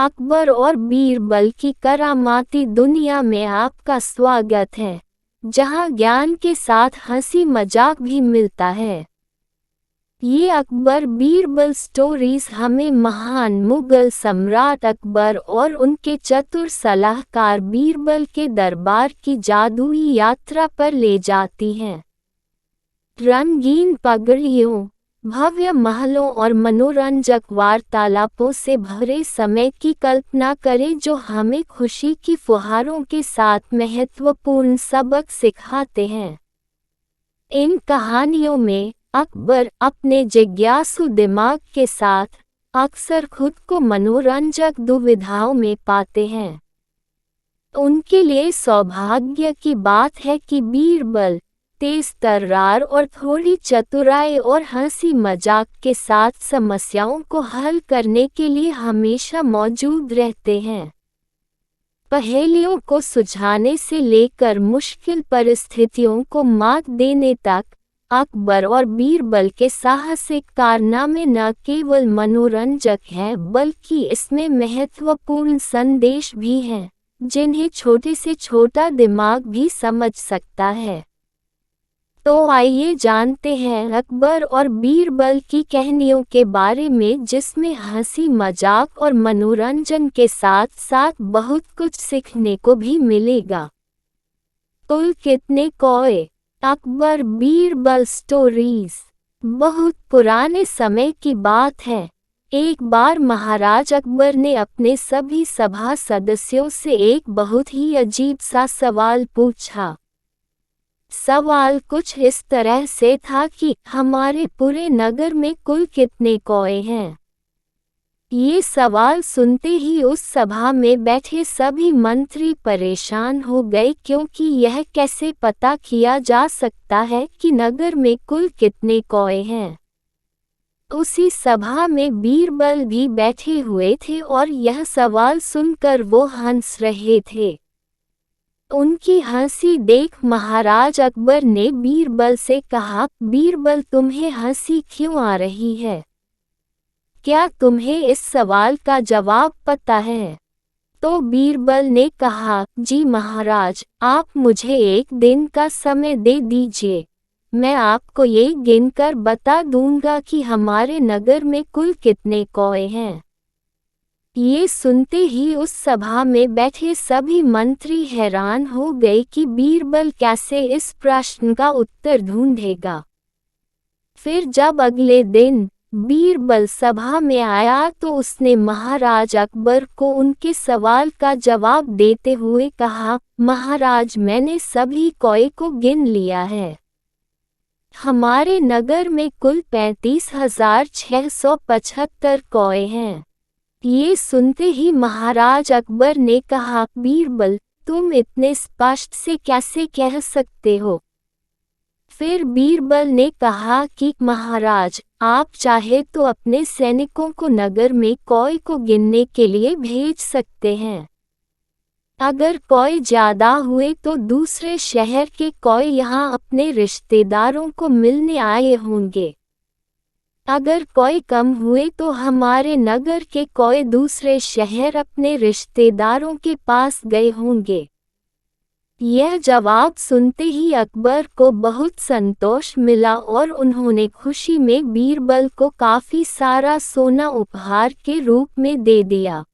अकबर और बीरबल की करामाती दुनिया में आपका स्वागत है, जहां ज्ञान के साथ हंसी मजाक भी मिलता है। ये अकबर बीरबल स्टोरीज हमें महान मुगल सम्राट अकबर और उनके चतुर सलाहकार बीरबल के दरबार की जादुई यात्रा पर ले जाती हैं। रंगीन पगड़ियों, भव्य महलों और मनोरंजक वार्तालापों से भरे समय की कल्पना करें जो हमें खुशी की फुहारों के साथ महत्वपूर्ण सबक सिखाते हैं। इन कहानियों में अकबर अपने जिज्ञासु दिमाग के साथ अक्सर खुद को मनोरंजक दुविधाओं में पाते हैं। उनके लिए सौभाग्य की बात है कि बीरबल तेज तर्रार और थोड़ी चतुराई और हंसी मजाक के साथ समस्याओं को हल करने के लिए हमेशा मौजूद रहते हैं। पहेलियों को सुलझाने से लेकर मुश्किल परिस्थितियों को मात देने तक अकबर और बीरबल के साहसिक कारनामे न केवल मनोरंजक हैं बल्कि इसमें महत्वपूर्ण संदेश भी हैं, जिन्हें छोटे से छोटा दिमाग भी समझ सकता है। तो आइए जानते हैं अकबर और बीरबल की कहानियों के बारे में, जिसमें हंसी मजाक और मनोरंजन के साथ साथ बहुत कुछ सीखने को भी मिलेगा। कुल कितने कौए? अकबर बीरबल स्टोरीज। बहुत पुराने समय की बात है। एक बार महाराज अकबर ने अपने सभी सभा सदस्यों से एक बहुत ही अजीब सा सवाल पूछा। सवाल कुछ इस तरह से था कि हमारे पूरे नगर में कुल कितने कौए हैं। ये सवाल सुनते ही उस सभा में बैठे सभी मंत्री परेशान हो गए, क्योंकि यह कैसे पता किया जा सकता है कि नगर में कुल कितने कौए हैं। उसी सभा में बीरबल भी बैठे हुए थे और यह सवाल सुनकर वो हंस रहे थे। उनकी हंसी देख महाराज अकबर ने बीरबल से कहा, बीरबल तुम्हें हंसी क्यों आ रही है? क्या तुम्हें इस सवाल का जवाब पता है? तो बीरबल ने कहा, जी महाराज, आप मुझे एक दिन का समय दे दीजिए, मैं आपको ये गिनकर बता दूंगा कि हमारे नगर में कुल कितने कौए हैं। ये सुनते ही उस सभा में बैठे सभी मंत्री हैरान हो गए कि बीरबल कैसे इस प्रश्न का उत्तर ढूंढेगा। फिर जब अगले दिन बीरबल सभा में आया तो उसने महाराज अकबर को उनके सवाल का जवाब देते हुए कहा, महाराज, मैंने सभी कौए को गिन लिया है। हमारे नगर में कुल 35,675 कौए हैं। ये सुनते ही महाराज अकबर ने कहा, बीरबल, तुम इतने स्पष्ट से कैसे कह सकते हो? फिर बीरबल ने कहा कि महाराज, आप चाहे तो अपने सैनिकों को नगर में कौए को गिनने के लिए भेज सकते हैं। अगर कौए ज्यादा हुए तो दूसरे शहर के कौए यहाँ अपने रिश्तेदारों को मिलने आए होंगे। अगर कौए कम हुए तो हमारे नगर के कौए दूसरे शहर अपने रिश्तेदारों के पास गए होंगे। यह जवाब सुनते ही अकबर को बहुत संतोष मिला और उन्होंने खुशी में बीरबल को काफी सारा सोना उपहार के रूप में दे दिया।